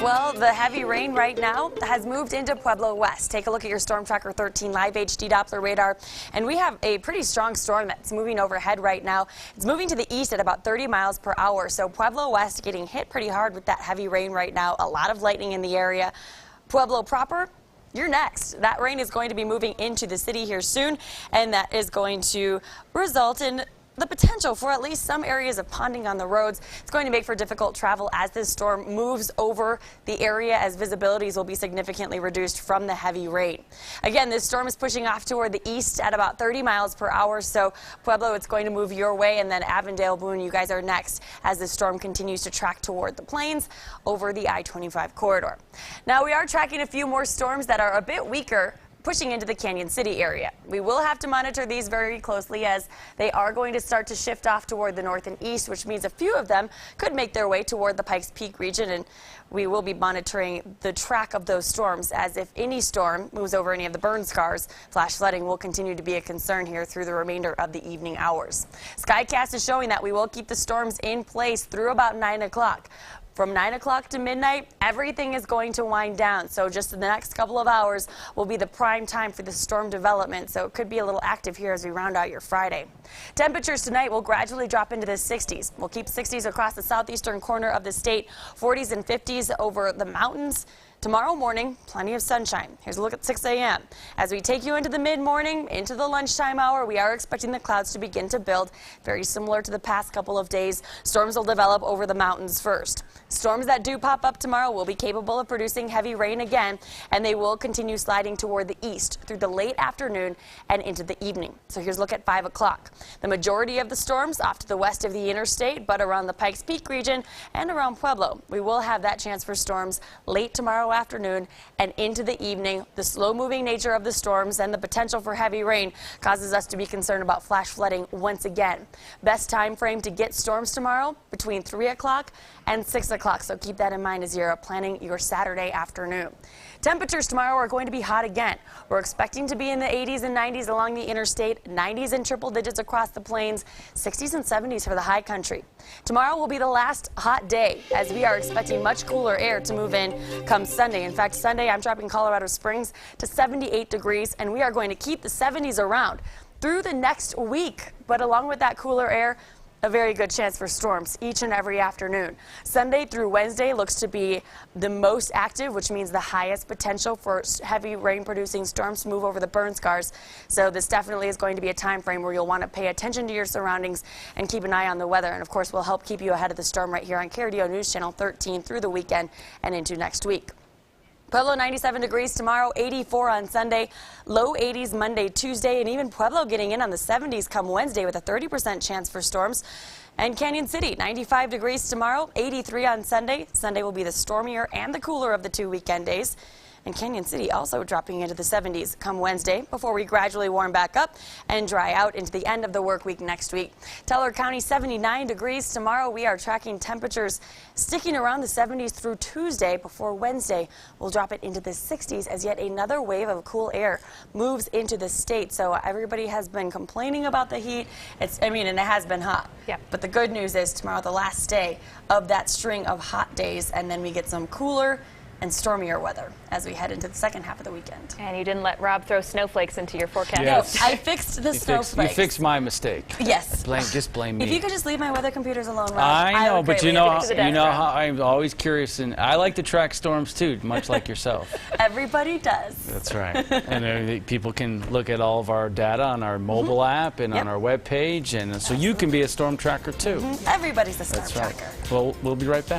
Well, the heavy rain right now has moved into Pueblo West. Take a look at your Storm Tracker 13 live HD Doppler radar, and we have a pretty strong storm that's moving overhead right now. It's moving to the east at about 30 miles per hour, so Pueblo West getting hit pretty hard with that heavy rain right now. A lot of lightning in the area. Pueblo proper, you're next. That rain is going to be moving into the city here soon, and that is going to result in the potential for at least some areas of ponding on the roads. It's going to make for difficult travel as this storm moves over the area, as visibilities will be significantly reduced from the heavy rain. Again, this storm is pushing off toward the east at about 30 miles per hour. So Pueblo, it's going to move your way, and then Avondale, Boone, you guys are next as this storm continues to track toward the plains over the I-25 corridor. Now we are tracking a few more storms that are a bit weaker, pushing into the Canyon City area. We will have to monitor these very closely as they are going to start to shift off toward the north and east, which means a few of them could make their way toward the Pikes Peak region, and we will be monitoring the track of those storms, as if any storm moves over any of the burn scars, flash flooding will continue to be a concern here through the remainder of the evening hours. Skycast is showing that we will keep the storms in place through about 9 o'clock. From 9 o'clock to midnight, everything is going to wind down. So just the next couple of hours will be the prime time for the storm development. So it could be a little active here as we round out your Friday. Temperatures tonight will gradually drop into the 60s. We'll keep 60s across the southeastern corner of the state, 40s and 50s over the mountains. Tomorrow morning, plenty of sunshine. Here's a look at 6 a.m. As we take you into the mid-morning, into the lunchtime hour, we are expecting the clouds to begin to build. Very similar to the past couple of days. Storms will develop over the mountains first. Storms that do pop up tomorrow will be capable of producing heavy rain again, and they will continue sliding toward the east through the late afternoon and into the evening. So here's a look at 5 o'clock. The majority of the storms off to the west of the interstate, but around the Pikes Peak region and around Pueblo. We will have that chance for storms late tomorrow afternoon and into the evening. The slow-moving nature of the storms and the potential for heavy rain causes us to be concerned about flash flooding once again. Best time frame to get storms tomorrow, between 3 o'clock and 6 o'clock. So keep that in mind as you're planning your Saturday afternoon. Temperatures tomorrow are going to be hot again. We're expecting to be in the 80s and 90s along the interstate, 90s in triple digits across the plains, 60s and 70s for the high country. Tomorrow will be the last hot day, as we are expecting much cooler air to move in come Sunday. In fact, Sunday I'm dropping Colorado Springs to 78 degrees, and we are going to keep the 70s around through the next week. But along with that cooler air, a very good chance for storms each and every afternoon. Sunday through Wednesday looks to be the most active, which means the highest potential for heavy rain-producing storms to move over the burn scars. So this definitely is going to be a time frame where you'll want to pay attention to your surroundings and keep an eye on the weather. And of course, we'll help keep you ahead of the storm right here on KRDO News Channel 13 through the weekend and into next week. Pueblo 97 degrees tomorrow, 84 on Sunday, low 80s Monday, Tuesday, and even Pueblo getting in on the 70s come Wednesday with a 30% chance for storms. And Canyon City, 95 degrees tomorrow, 83 on Sunday. Sunday will be the stormier and the cooler of the 2 weekend days. And Canyon City also dropping into the 70s come Wednesday before we gradually warm back up and dry out into the end of the work week next week. Teller County, 79 degrees tomorrow. We are tracking temperatures sticking around the 70s through Tuesday before Wednesday. We'll drop it into the 60s as yet another wave of cool air moves into the state. So everybody has been complaining about the heat. And it has been hot. Yep. But the good news is tomorrow, the last day of that string of hot days, and then we get some cooler and stormier weather as we head into the second half of the weekend. And you didn't let Rob throw snowflakes into your forecast. Yes. No, I fixed the snowflakes. You fixed my mistake. Yes. Just blame me. If you could just leave my weather computers alone, Rob, I know, but you know how I'm always curious, and I like to track storms too, much like yourself. Everybody does. That's right. And people can look at all of our data on our mobile app and on our web page, and so you can be a storm tracker too. Everybody's a storm That's right. tracker. Well, we'll be right back.